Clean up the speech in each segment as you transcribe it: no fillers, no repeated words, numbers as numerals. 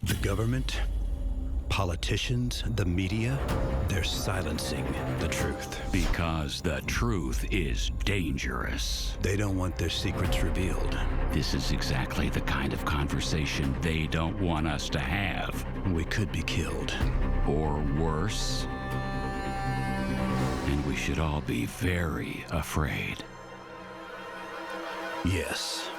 The government, politicians, the media, they're silencing the truth. Because the truth is dangerous. They don't want their secrets revealed. This is exactly the kind of conversation they don't want us to have. We could be killed. Or worse. And we should all be very afraid. Yes.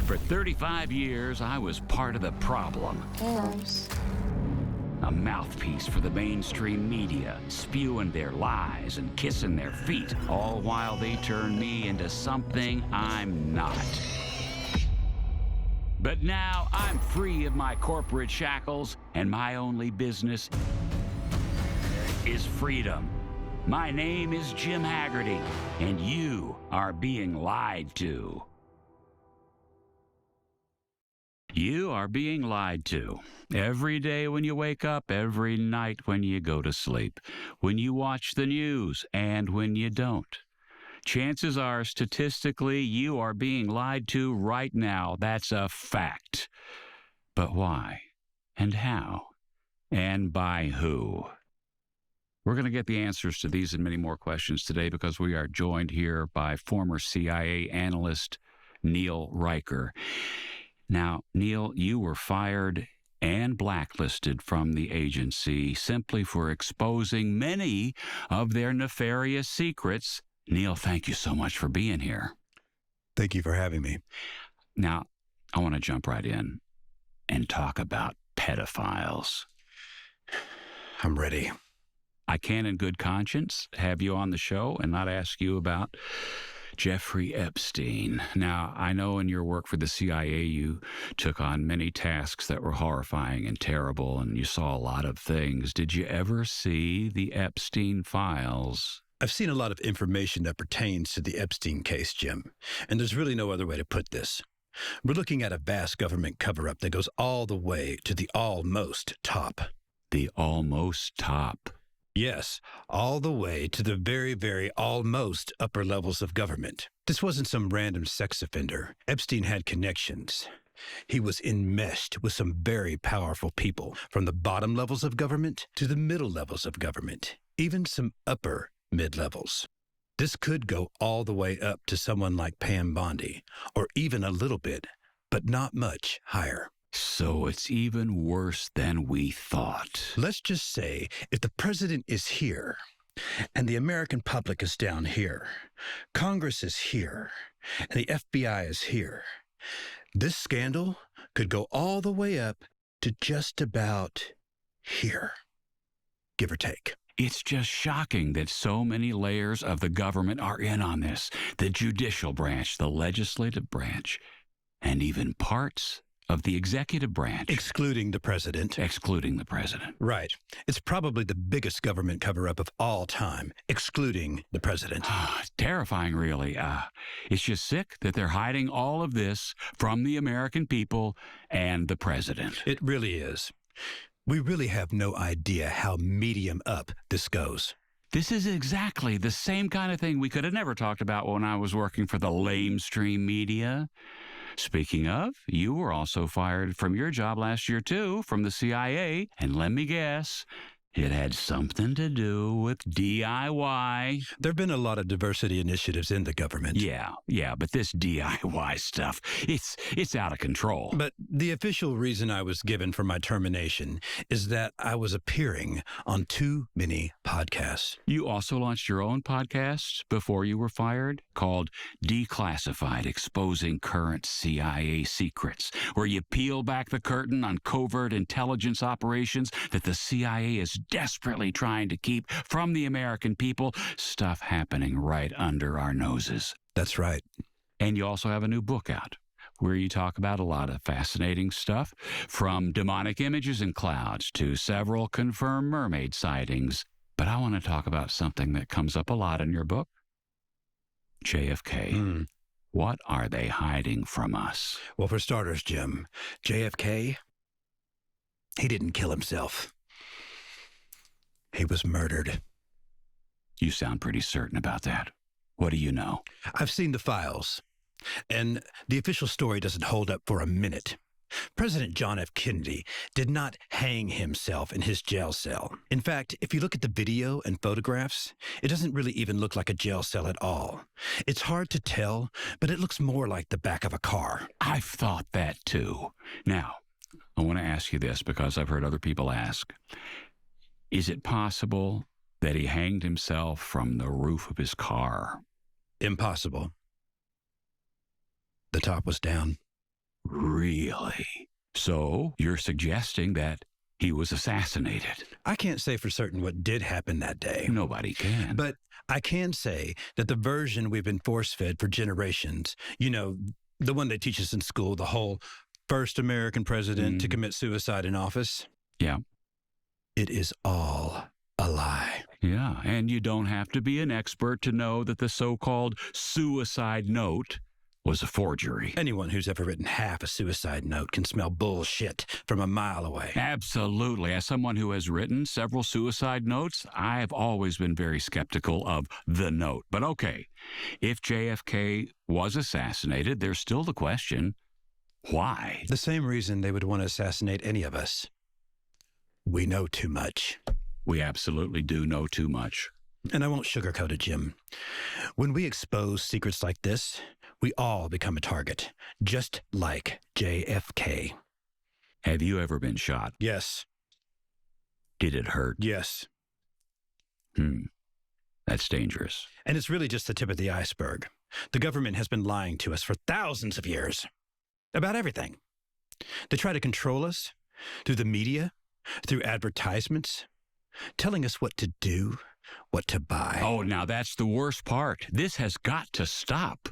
For 35 years, I was part of the problem. A mouthpiece for the mainstream media, spewing their lies and kissing their feet, all while they turn me into something I'm not. But now I'm free of my corporate shackles, and my only business is freedom. My name is Jim Haggerty, and you are being lied to. You are being lied to. Every day when you wake up, every night when you go to sleep, when you watch the news, and when you don't. Chances are, statistically, you are being lied to right now. That's a fact. But why? And how? And by who? We're going to get the answers to these and many more questions today because we are joined here by former CIA analyst Neil Riker. Now, Neil, you were fired and blacklisted from the agency simply for exposing many of their nefarious secrets. Neil, thank you so much for being here. Thank you for having me. Now, I want to jump right in and talk about pedophiles. I'm ready. I can, in good conscience, have you on the show and not ask you about Jeffrey Epstein. Now, I know in your work for the CIA, you took on many tasks that were horrifying and terrible, and you saw a lot of things. Did you ever see the Epstein files? I've seen a lot of information that pertains to the Epstein case, Jim, and there's really no other way to put this. We're looking at a vast government cover-up that goes all the way to the almost top. The almost top. Yes, all the way to the very, very almost upper levels of government. This wasn't some random sex offender. Epstein had connections. He was enmeshed with some very powerful people, from the bottom levels of government to the middle levels of government, even some upper mid-levels. This could go all the way up to someone like Pam Bondi, or even a little bit, but not much higher. So it's even worse than we thought. Let's just say if the president is here and the American public is down here, Congress is here, and the FBI is here, this scandal could go all the way up to just about here, give or take. It's just shocking that so many layers of the government are in on this. The judicial branch, the legislative branch, and even parts of the executive branch. Excluding the president. Excluding the president. Right. It's probably the biggest government cover-up of all time, excluding the president. It's terrifying, really. It's just sick that they're hiding all of this from the American people and the president. It really is. We really have no idea how medium up this goes. This is exactly the same kind of thing we could have never talked about when I was working for the lamestream media. Speaking of, you were also fired from your job last year, too, from the CIA. And let me guess, it had something to do with DIY. There have been a lot of diversity initiatives in the government. Yeah, but this DIY stuff, it's out of control. But the official reason I was given for my termination is that I was appearing on too many podcasts. You also launched your own podcast before you were fired called Declassified, Exposing Current CIA Secrets, where you peel back the curtain on covert intelligence operations that the CIA is desperately trying to keep from the American people, stuff happening right under our noses. That's right. And you also have a new book out where you talk about a lot of fascinating stuff, from demonic images in clouds to several confirmed mermaid sightings. But I want to talk about something that comes up a lot in your book. JFK. What are they hiding from us? Well, for starters, Jim, JFK, he didn't kill himself. He was murdered. You sound pretty certain about that. What do you know? I've seen the files. And the official story doesn't hold up for a minute. President John F. Kennedy did not hang himself in his jail cell. In fact, if you look at the video and photographs, it doesn't really even look like a jail cell at all. It's hard to tell, but it looks more like the back of a car. I've thought that too. Now, I want to ask you this because I've heard other people ask. Is it possible that he hanged himself from the roof of his car? Impossible. The top was down. Really? So you're suggesting that he was assassinated? I can't say for certain what did happen that day. Nobody can. But I can say that the version we've been force-fed for generations, you know, the one they teach us in school, the whole first American president to commit suicide in office. Yeah. It is all a lie. Yeah, and you don't have to be an expert to know that the so-called suicide note was a forgery. Anyone who's ever written half a suicide note can smell bullshit from a mile away. Absolutely. As someone who has written several suicide notes, I've always been very skeptical of the note. But okay, if JFK was assassinated, there's still the question, why? The same reason they would want to assassinate any of us. We know too much. We absolutely do know too much. And I won't sugarcoat it, Jim. When we expose secrets like this, we all become a target, just like JFK. Have you ever been shot? Yes. Did it hurt? Yes. That's dangerous. And it's really just the tip of the iceberg. The government has been lying to us for thousands of years about everything. They try to control us through the media, through advertisements, telling us what to do, what to buy. Oh, now that's the worst part. This has got to stop.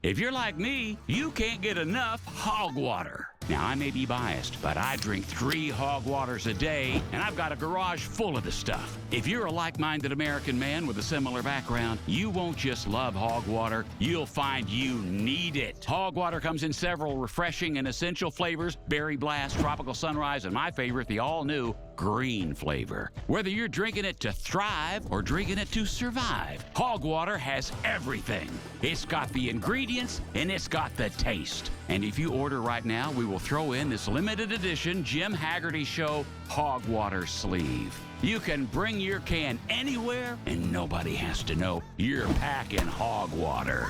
If you're like me, you can't get enough hog water. Now, I may be biased, but I drink 3 hog waters a day, and I've got a garage full of the stuff. If you're a like-minded American man with a similar background, you won't just love hog water, you'll find you need it. Hog water comes in several refreshing and essential flavors: berry blast, tropical sunrise, and my favorite, the all-new green flavor. Whether you're drinking it to thrive or drinking it to survive, hog water has everything. It's got the ingredients and it's got the taste. And if you order right now, we will throw in this limited edition Jim Haggerty Show hog water sleeve. You can bring your can anywhere and nobody has to know you're packing hog water.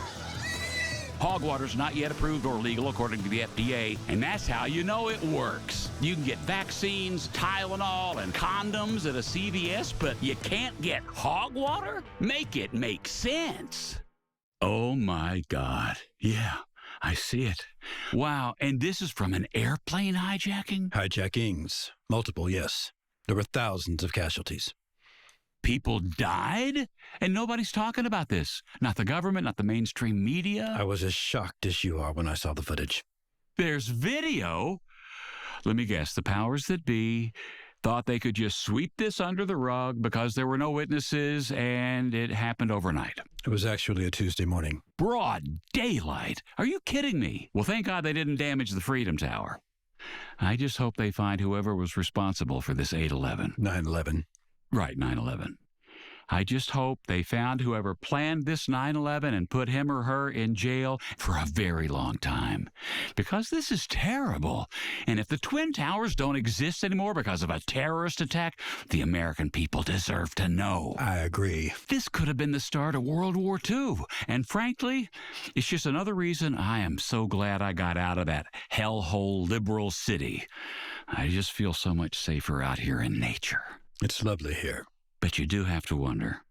Hog water's not yet approved or legal according to the FDA, and that's how you know it works. You can get vaccines, Tylenol, and condoms at a CVS, but you can't get hog water? Make it make sense. Oh my God. Yeah, I see it. Wow, and this is from an airplane hijacking? Hijackings. Multiple, yes. There were thousands of casualties. People died? And nobody's talking about this. Not the government, not the mainstream media. I was as shocked as you are when I saw the footage. There's video? Let me guess, the powers that be thought they could just sweep this under the rug because there were no witnesses and it happened overnight. It was actually a Tuesday morning. Broad daylight? Are you kidding me? Well, thank God they didn't damage the Freedom Tower. I just hope they find whoever was responsible for this 8/11. 9/11. Right, 9/11. I just hope they found whoever planned this 9/11 and put him or her in jail for a very long time. Because this is terrible. And if the Twin Towers don't exist anymore because of a terrorist attack, the American people deserve to know. I agree. This could have been the start of World War II. And frankly, it's just another reason I am so glad I got out of that hellhole liberal city. I just feel so much safer out here in nature. It's lovely here. But you do have to wonder,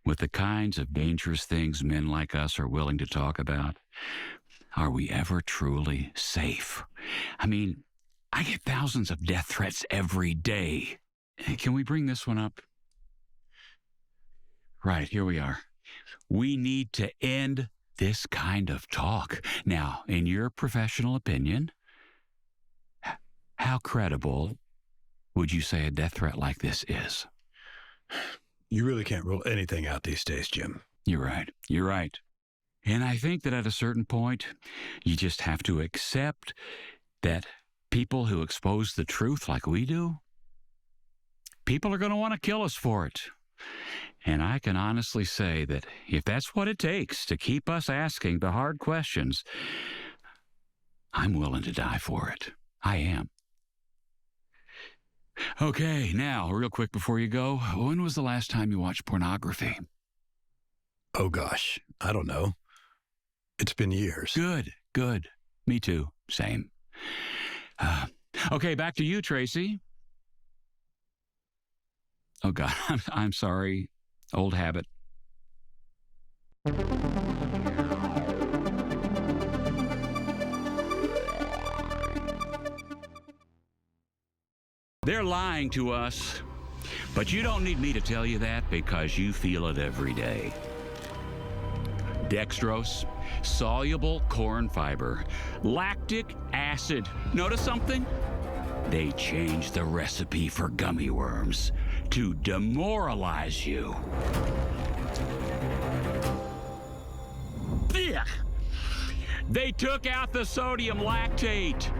with the kinds of dangerous things men like us are willing to talk about, are we ever truly safe? I mean, I get thousands of death threats every day. Can we bring this one up? Right, here we are. We need to end this kind of talk. Now, in your professional opinion, how credible would you say a death threat like this is? You really can't rule anything out these days, Jim. You're right. You're right. And I think that at a certain point, you just have to accept that people who expose the truth like we do, people are going to want to kill us for it. And I can honestly say that if that's what it takes to keep us asking the hard questions, I'm willing to die for it. I am. Okay, now, real quick before you go, when was the last time you watched pornography? Oh, gosh. I don't know. It's been years. Good. Me too. Same. Okay, back to you, Tracy. Oh, God, I'm sorry. Old habit. They're lying to us, but you don't need me to tell you that because you feel it every day. Dextrose, soluble corn fiber, lactic acid. Notice something? They changed the recipe for gummy worms to demoralize you. Blech. They took out the sodium lactate.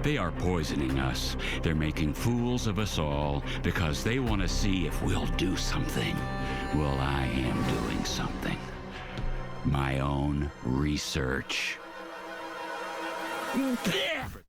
They are poisoning us. They're making fools of us all because they want to see if we'll do something. Well, I am doing something. My own research. Blech.